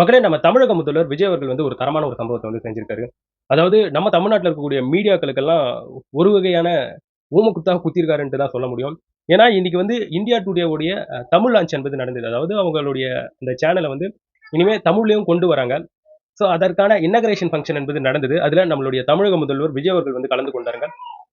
மக்களே நம்ம தமிழக முதல்வர் விஜய் அவர்கள் வந்து ஒரு தரமான ஒரு சம்பவத்த வந்து செஞ்சிருக்காரு. அதாவது நம்ம தமிழ்நாட்டுல இருக்கக்கூடிய மீடியாக்களுக்கெல்லாம் ஒரு வகையான ஊமக்குத்தா குத்திருக்காருன்ட்டு தான் சொல்ல முடியும். ஏன்னா, இன்னைக்கு வந்து இந்தியா டுடே உடைய தமிழ் லான்ச் என்பது நடந்தது. அதாவது அவங்களுடைய இந்த சேனல வந்து இனிமே தமிழ்லயும் கொண்டு வராங்க. ஸோ அதற்கான இன்னகரேஷன் ஃபங்ஷன் என்பது நடந்தது. அதுல நம்மளுடைய தமிழக முதல்வர் விஜய் அவர்கள் வந்து கலந்து கொண்டாருங்க.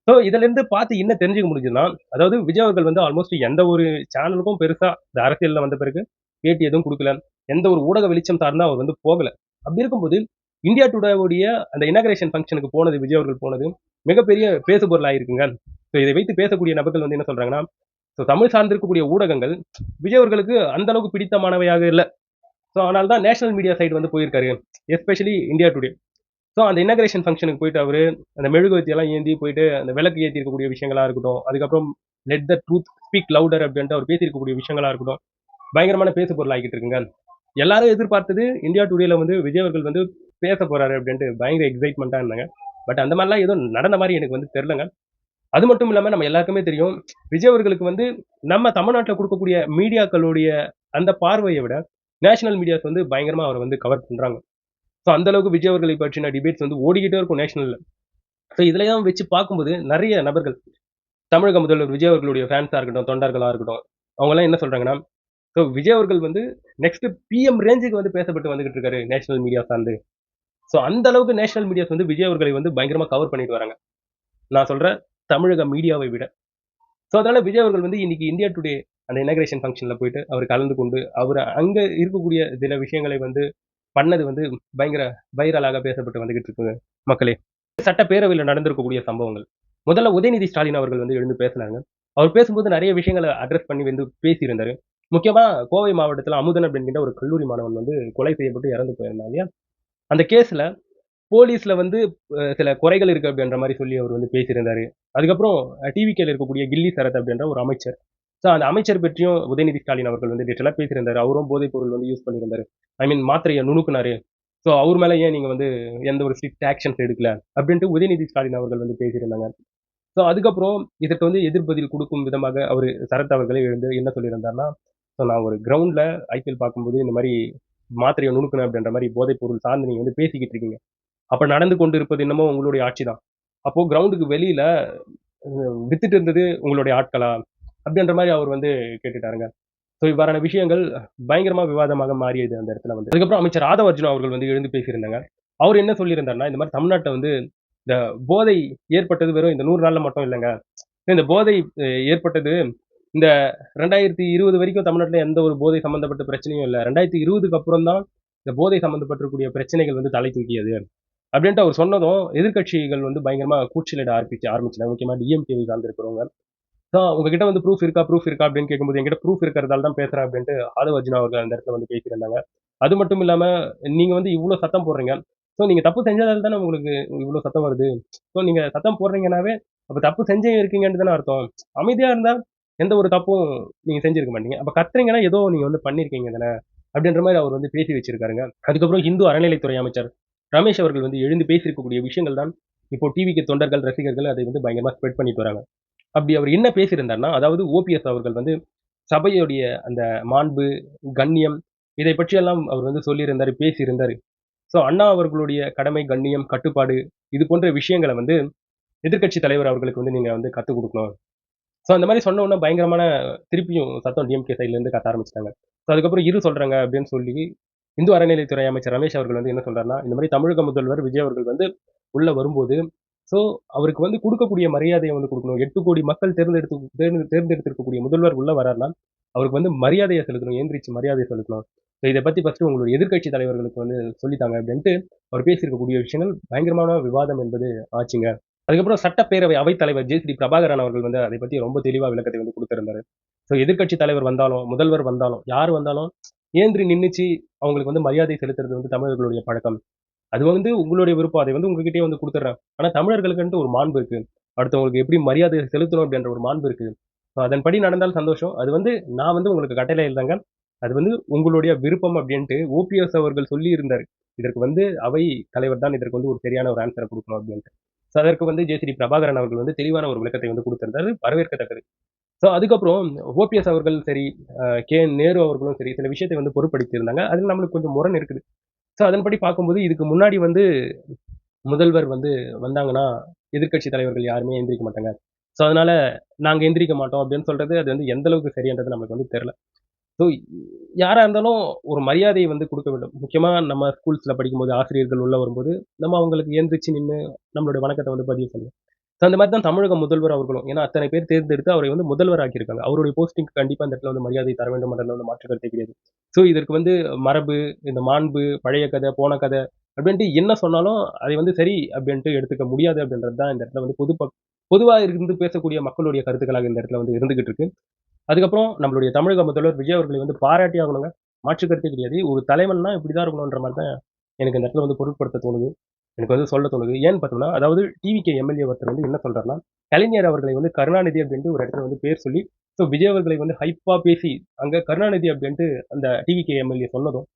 ஸோ இதிலிருந்து பார்த்து என்ன தெரிஞ்சுக்க முடியுதுன்னா, அதாவது விஜய் அவர்கள் வந்து ஆல்மோஸ்ட் எந்த ஒரு சேனலுக்கும் பெருசா இந்த அரசியல்ல வந்த பிறகு பேட்டி எதுவும் குடுக்கல. எந்த ஒரு ஊடக வெளிச்சம் சார்ந்து அவர் வந்து போகல. அப்படி இருக்கும்போது, இந்தியா டுடேவுடைய அந்த இனாகரேஷன் ஃபங்ஷனுக்கு போனது விஜய் அவர்கள் போனது, மிகப்பெரிய பேசுபொருளா இருக்குங்க. ஸோ இதை வைத்து பேசக்கூடிய நபர்கள் வந்து என்ன சொல்றாங்கன்னா, ஸோ தமிழ் சார்ந்திருக்கக்கூடிய ஊடகங்கள் விஜய் அவர்களுக்கு அந்த அளவுக்கு பிடித்தமானவையாக இல்ல. ஸோ அதனால தான் நேஷனல் மீடியா சைடு வந்து போயிருக்காரு. Especially India today. ஸோ அந்த இனாகரேஷன் ஃபங்ஷனுக்கு போயிட்டு அவரு அந்த மெழுகுவர்த்தி எல்லாம் ஏந்தி போயிட்டு அந்த விளக்கு ஏத்தி இருக்கக்கூடிய விஷயங்களா இருக்கட்டும். அதுக்கப்புறம் let the truth speak louder அப்படின்ட்டு அவர் பேசியிருக்கக்கூடிய விஷயங்களா இருக்கட்டும். பயங்கரமான பேசு பொருள் ஆகிட்டு இருக்குங்க. எல்லாரும் எதிர்பார்த்தது இந்தியா டுடேல வந்து விஜய் அவர்கள் வந்து பேச போறாரு அப்படின்ட்டு பயங்கர எக்ஸைட்மெண்ட்டா இருந்தாங்க. பட் அந்த மாதிரிலாம் எதுவும் நடந்த மாதிரி எனக்கு வந்து தெரியலங்க. அது மட்டும் இல்லாம நம்ம எல்லாருக்குமே தெரியும். விஜய் அவர்களுக்கு வந்து நம்ம தமிழ்நாட்டுல குடுக்கக்கூடிய மீடியாக்களுடைய அந்த பார்வைய விட, நேஷனல் மீடியாஸ் வந்து பயங்கரமா அவர வந்து கவர் பண்றாங்க. ஸோ அந்த அளவுக்கு விஜய் அவர்களை பற்றின டிபேட்ஸ் வந்து ஓடிக்கிட்டே இருக்கும் நேஷனல்ல. ஸோ இதெல்லாம் வச்சு பார்க்கும்போது நெறைய நபர்கள் தமிழக முதல்வர் விஜய் அவர்களுடைய ஃபேன்ஸா இருக்கட்டும், தொண்டர்களா இருக்கட்டும், அவங்கலாம் என்ன சொல்றாங்கன்னா, ஸோ விஜய் அவர்கள் வந்து நெக்ஸ்ட் பிஎம் ரேஞ்சுக்கு வந்து பேசப்பட்டு வந்துகிட்டு இருக்காரு நேஷனல் மீடியா சார்ந்து. ஸோ அந்த அளவுக்கு நேஷனல் மீடியாஸ் வந்து விஜய் அவர்களை வந்து பயங்கரமா கவர் பண்ணிட்டு வராங்க. நான் சொல்றேன் தமிழக மீடியாவை விட. ஸோ அதனால விஜய் அவர்கள் வந்து இன்னைக்கு இந்தியா டுடே அந்த இனாகரேஷன் ஃபங்ஷன்ல போயிட்டு அவர் கலந்து கொண்டு, அவரு அங்க இருக்கக்கூடிய சில விஷயங்களை வந்து பண்ணது வந்து பயங்கர வைரலாக பேசப்பட்டு வந்துகிட்டு இருக்குங்க மக்களே. சட்டப்பேரவையில நடந்திருக்கக்கூடிய சம்பவங்கள். முதல்ல உதயநிதி ஸ்டாலின் அவர்கள் வந்து எழுந்து பேசினாங்க. அவர் பேசும்போது நெறைய விஷயங்கள அட்ரஸ் பண்ணி வந்து பேசியிருந்தாரு. முக்கியமா கோவை மாவட்டத்தில அமுதன் அப்படின்கிற ஒரு கல்லூரி மாணவன் வந்து கொலை செய்யப்பட்டு இறந்து போயிருந்தான் இல்லையா? அந்த கேஸ்ல போலீஸ்ல வந்து சில குறைகள் இருக்கு அப்படின்ற மாரி சொல்லி அவர் வந்து பேசியிருந்தாரு. அதுக்கப்புறம் டிவிகேல இருக்கக்கூடிய கில்லி சரத் அப்படின்ற ஒரு அமைச்சர். ஸோ அந்த அமைச்சர் பற்றியும் உதயநிதி ஸ்டாலின் அவர்கள் வந்து டீட்டெயிலா பேசியிருந்தாரு. அவரும் போதைப் பொருள் வந்து யூஸ் பண்ணியிருந்தாரு. ஐ மீன் மாத்திரைய நுணுக்குனாரு. ஸோ அவர் மேல ஏன் நீங்க வந்து எந்த ஒரு ஸ்ட்ரிக்ட் ஆக்ஷன்ஸ் எடுக்கல? அப்படின்ட்டு உதயநிதி ஸ்டாலின் அவர்கள் வந்து பேசியிருந்தாங்க. ஸோ அதுக்கப்புறம் இதற்கு வந்து எதிர்பதில் குடுக்கும் விதமாக அவரு சரத் அவர்களே எழுந்து என்ன சொல்லியிருந்தார்ன்னா, ஸோ நான் ஒரு கிரவுண்ட்ல ஐபிஎல் பார்க்கும்போது இந்த மாரி மாத்திரைய நுணுக்குனேன் அப்படின்ற மாரி போதைப் பொருள் சார்ந்து நீங்க வந்து பேசிக்கிட்டு இருக்கீங்க. அப்ப நடந்து கொண்டு இருப்பது என்னமோ உங்களுடைய ஆட்சி தான். அப்போ கிரவுண்டுக்கு வெளியில வித்துட்டு இருந்தது உங்களுடைய ஆட்களா? அப்படின்ற மாரி அவர் வந்து கேட்டுட்டாருங்க. ஸோ இவ்வாறான விஷயங்கள் பயங்கரமா விவாதமாக மாறியது அந்த இடத்துல வந்து. அதுக்கப்புறம் அமைச்சர் ஆதவ அர்ஜுனா அவர்கள் வந்து எழுந்து பேசியிருந்தாங்க. அவர் என்ன சொல்லியிருந்தாருன்னா, இந்த மாரி தமிழ்நாட்டுல வந்து இந்த போதை ஏற்பட்டது வெறும் இந்த 100 நாள்ல மட்டும் இல்லங்க. இந்த போதை ஏற்பட்டது இந்த 2020 வரைக்கும் தமிழ்நாட்டுல எந்த ஒரு போதை சம்பந்தப்பட்ட பிரச்சனையும் இல்ல. 2020க்கு அப்புறம் தான் இந்த போதை சம்பந்தப்பட்டிருக்கக்கூடிய பிரச்சனைகள் வந்து தலை தூக்கியது. அப்படின்ட்டு அவர் சொன்னதும், எதிர்க்கட்சிகள் வந்து பயங்கரமா கூச்சலிட ஆரம்பிச்சுட்டாங்க. முக்கியமா டிஎம்கேவை சார்ந்து இருக்கிறவங்க. உங்ககிட்ட வந்து ப்ரூஃப் இருக்கா அப்படின்னு கேட்கும்போது, என்கிட்ட ப்ரூஃப் இருக்கிறதால தான் பேசுறேன் அப்படின்ட்டு ஆதவ அர்ஜுனா அவர்கள் அந்த இடத்துல வந்து பேசியிருந்தாங்க. அது மட்டும் இல்லாம, நீங்க வந்து இவ்ளோ சத்தம் போடுறீங்க. ஸோ நீங்க தப்பு செஞ்சதால தானே உங்களுக்கு இவ்ளோ சத்தம் வருது. ஸோ நீங்க சத்தம் போடுறீங்கன்னாவே, அப்ப தப்பு செஞ்சே இருக்கீங்கன்னு தானே அர்த்தம். அமைதியா இருந்தா எந்த ஒரு தப்பும் நீங்க செஞ்சிருக்க மாட்டீங்க. அப்ப கத்துறீங்கன்னா ஏதோ நீங்க வந்து பண்ணியிருக்கீங்க தானே. அப்படின்ற மாரி அவர் வந்து பேசி வச்சிருக்காருங்க. அதுக்கப்புறம் இந்து அறநிலைத்துறை அமைச்சர் ரமேஷ் அவர்கள் வந்து எழுந்து பேசியிருக்கக்கூடிய விஷயங்கள் தான், இப்போ டிவிக்கு தொண்டர்கள், ரசிகர்கள் அதை வந்து பயங்கரமா ஸ்ப்ரெட் பண்ணிட்டு வராங்க. அப்படி அவர் என்ன பேசியிருந்தார்ன்னா, அதாவது ஓபிஎஸ் அவர்கள் வந்து சபையுடைய அந்த மாண்பு, கண்ணியம் இதை பற்றியெல்லாம் அவர் வந்து சொல்லியிருந்தாரு, பேசியிருந்தாரு. ஸோ அண்ணா அவர்களுடைய கடமை, கண்ணியம், கட்டுப்பாடு இது போன்ற விஷயங்கள வந்து எதிர்க்கட்சி தலைவர் அவர்களுக்கு வந்து நீங்க வந்து கத்துக் குடுக்கணும். ஸோ அந்த மாரி சொன்ன உடனே பயங்கரமான திருப்பியும் சத்தம் டிஎம்கே சைட்ல இருந்து கத்த ஆரம்பிச்சுட்டாங்க. ஸோ அதுக்கப்புறம் சொல்றாங்க அப்படின்னு சொல்லி இந்து அறநிலைத்துறை அமைச்சர் ரமேஷ் அவர்கள் வந்து என்ன சொல்றாருன்னா, இந்த மாரி தமிழக முதல்வர் விஜய் அவர்கள் வந்து உள்ள வரும்போது, ஸோ அவருக்கு வந்து குடுக்கக்கூடிய மரியாதைய வந்து குடுக்கணும். 8,00,00,000 மக்கள் தேர்ந்தெடுத்திருக்கக்கூடிய முதல்வர் உள்ள வரார்ன்னா, அவருக்கு வந்து மரியாதைய செலுத்தணும். எந்திரிச்சு மரியாதை செலுத்தணும். ஸோ இத பத்தி ஃபர்ஸ்ட்டு உங்களுடைய எதிர்க்கட்சி தலைவர்களுக்கு வந்து சொல்லித்தாங்க அப்படின்ட்டு, அவர் பேசியிருக்கக்கூடிய விஷயங்கள் பயங்கரமான விவாதம் என்பது ஆச்சுங்க. அதுக்கப்புறம் சட்டப்பேரவை அவைத்தலைவர் ஜே.சி.டி. பிரபாகரன் அவர்கள் வந்து அதை பத்தி ரொம்ப தெளிவா விளக்கத்தை வந்து குடுத்திருந்தாரு. ஸோ எதிர்க்கட்சி தலைவர் வந்தாலும், முதல்வர் வந்தாலும், யார் வந்தாலும் ஏந்திரி நின்னுச்சு அவங்களுக்கு வந்து மரியாதை செலுத்துறது வந்து தமிழர்களுடைய பழக்கம். அது வந்து உங்களுடைய விருப்பம். அதை வந்து உங்ககிட்டயே வந்து குடுத்துடுறேன். ஆனா தமிழர்களுக்குன்ட்டு ஒரு மாண்பு இருக்கு. அடுத்தவங்களுக்கு எப்படி மரியாதை செலுத்தணும் அப்படின்ற ஒரு மாண்பு இருக்கு. ஸோ அதன்படி நடந்தால் சந்தோஷம். அது வந்து நான் வந்து உங்களுக்கு கட்டளை இல்லங்க. அது வந்து உங்களுடைய விருப்பம் அப்படின்ட்டு ஓபிஎஸ் அவர்கள் சொல்லியிருந்தாரு. இதற்கு வந்து அவை தலைவர் தான் இதற்கு வந்து ஒரு சரியான ஒரு ஆன்ஸர குடுக்கணும் அப்படின்ட்டு. ஸோ அதற்கு வந்து ஜே.சி.டி. பிரபாகரன் அவர்கள் வந்து தெளிவான ஒரு விளக்கத்தை வந்து குடுத்திருந்தாரு. வரவேற்கத்தக்கது. ஸோ அதுக்கப்புறம் ஓபிஎஸ் அவர்கள் சரி, கே.என். நேரு அவர்களும் சரி, சில விஷயத்தை வந்து பொருட்படுத்தியிருந்தாங்க. அதில நம்மளுக்கு கொஞ்சம் முரண் இருக்குது. ஸோ அதன்படி பார்க்கும்போது இதுக்கு முன்னாடி வந்து முதல்வர் வந்து வந்தாங்கன்னா, எதிர்க்கட்சி தலைவர்கள் யாருமே எந்திரிக்க மாட்டாங்க. ஸோ அதனால நாங்க எந்திரிக்க மாட்டோம் அப்படின்னு சொல்றது, அது வந்து எந்த அளவுக்கு சரின்றது நமக்கு வந்து தெரியல. ஸோ யாரா இருந்தாலும் ஒரு மரியாதையை வந்து குடுக்க வேண்டும். முக்கியமா நம்ம ஸ்கூல்ஸ்ல படிக்கும்போது ஆசிரியர்கள் உள்ள வரும்போது, நம்ம அவங்களுக்கு எந்திரிச்சு நின்னு நம்மளுடைய வணக்கத்த வந்து பதிவு பண்ணணும். ஸோ அந்த மாரி தான் தமிழக முதல்வர் அவர்களும். ஏன்னா அத்தனை பேர் தேர்ந்தெடுத்து அவரை வந்து முதல்வர் ஆக்கியிருக்காங்க. அவருடைய போஸ்டிங்க்கு கண்டிப்பா இந்த இடத்துல வந்து மரியாதை தர வேண்டும்ன்றதுல வந்து மாற்று கருத்தே கிடையாது. ஸோ இதற்கு வந்து மரபு, இந்த மாண்பு, பழைய கதை, போன கதை அப்படின்ட்டு என்ன சொன்னாலும் அதை வந்து சரி அப்படின்ட்டு எடுத்துக்க முடியாது அப்படின்றது தான் இந்த இடத்துல வந்து பொதுவா இருந்து பேசக்கூடிய மக்களுடைய கருத்துக்களாக இந்த இடத்துல வந்து இருந்துகிட்டு இருக்கு. அதுக்கப்புறம் நம்மளுடைய தமிழக முதல்வர் விஜய் அவர்களை வந்து பாராட்டி ஆகணுங்க. மாற்று கருத்தே கிடையாது. ஒரு தலைவன்னா இப்படிதான் இருக்கணுன்ற மாரி தான் எனக்கு இந்த இடத்துல வந்து பொருட்படுத்த தோணுது. எனக்கு வந்து சொல்ல தோணுது. ஏன்னு பார்த்தோம்னா, அதாவது டிவிகே எம்எல்ஏ ஒருத்தர் வந்து என்ன சொல்றாருன்னா, கலைஞர் அவர்களை வந்து கருணாநிதி அப்படின்ட்டு ஒரு இடத்துல வந்து பேர் சொல்லி, ஸோ விஜய் அவர்களை வந்து ஹைப்பா பேசி, அங்க கருணாநிதி அப்படின்ட்டு அந்த டிவிகே எம்எல்ஏ சொன்னதும்,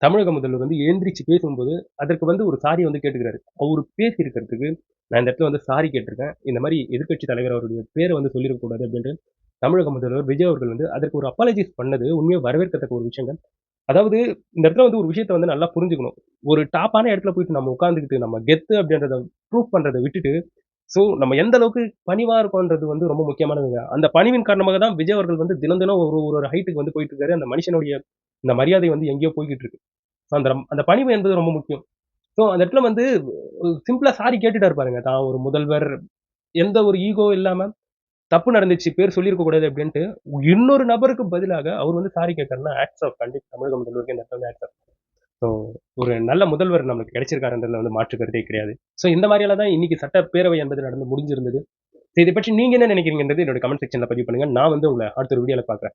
தமிழக முதல்வர் வந்து எழுந்திரிச்சு பேசும்போது, அதற்கு வந்து ஒரு சாரி வந்து கேட்டுக்கிறாரு. அவரு பேசியிருக்கிறதுக்கு, நான் இந்த இடத்துல வந்து சாரி கேட்டிருக்கேன். இந்த மாரி எதிர்க்கட்சி தலைவர் அவருடைய பேர வந்து சொல்லிறக் கூடாது அப்படின்ட்டு, தமிழக முதல்வர் விஜய் அவர்கள் வந்து அதற்கு ஒரு அப்பாலஜைஸ் பண்ணது உண்மையா வரவேற்கத்தக்க ஒரு விஷயங்க. அதாவது இந்த இடத்துல வந்து ஒரு விஷயத்த வந்து நல்லா புரிஞ்சுக்கணும். ஒரு டாப்பான இடத்துல போயிட்டு நம்ம உட்கார்ந்துகிட்டு, நம்ம கெத்து அப்படின்றத ப்ரூவ் பண்றத விட்டுட்டு, ஸோ நம்ம எந்த அளவுக்கு பணிவா இருக்கோன்றது வந்து ரொம்ப முக்கியமானதுங்க. அந்த பணிவின் காரணமாக தான் விஜய் அவர்கள் வந்து தினம் தினம் ஒரு ஒரு ஹைட்டுக்கு வந்து போயிட்டு இருக்காரு. அந்த மனுஷனுடைய இந்த மரியாதை வந்து எங்கேயோ போய்க்கிட்டு இருக்கு. ஸோ அந்த அந்த பணிவு என்பது ரொம்ப முக்கியம். ஸோ அந்த இடத்துல வந்து சிம்பிளா சாரி கேட்டுட்டாரு பாருங்க. தான் ஒரு முதல்வர், எந்த ஒரு ஈகோ இல்லாம தப்பு நடந்துச்சு, பேர் சொல்லியிருக்க கூடாது அப்டின்ட்டு, இன்னொரு நபருக்கு பதிலாக அவர் வந்து சாரி கேட்கறாருன்னா, ஹேட்ஸ் ஆஃப் கண்டிப்பா தமிழக முதல்வருக்கு இந்த இடத்துல வந்து ஹேட்ஸ் ஆஃப். ஸோ ஒரு நல்ல முதல்வர் நமக்கு கிடைச்சிருக்காருன்றதுல வந்து மாற்று கருத்தே கிடையாது. ஸோ இந்த மாரியால தான் இன்னைக்கு சட்டப்பேரவை என்பது நடந்து முடிஞ்சிருந்தது. ஸோ இத பற்றி நீங்க என்ன நினைக்கிறீங்கன்றது என்னோட கமெண்ட் செக்ஷன்ல பதிவு பண்ணுங்க. நான் வந்து உங்கள அடுத்த ஒரு வீடியோல பார்க்குறேன்.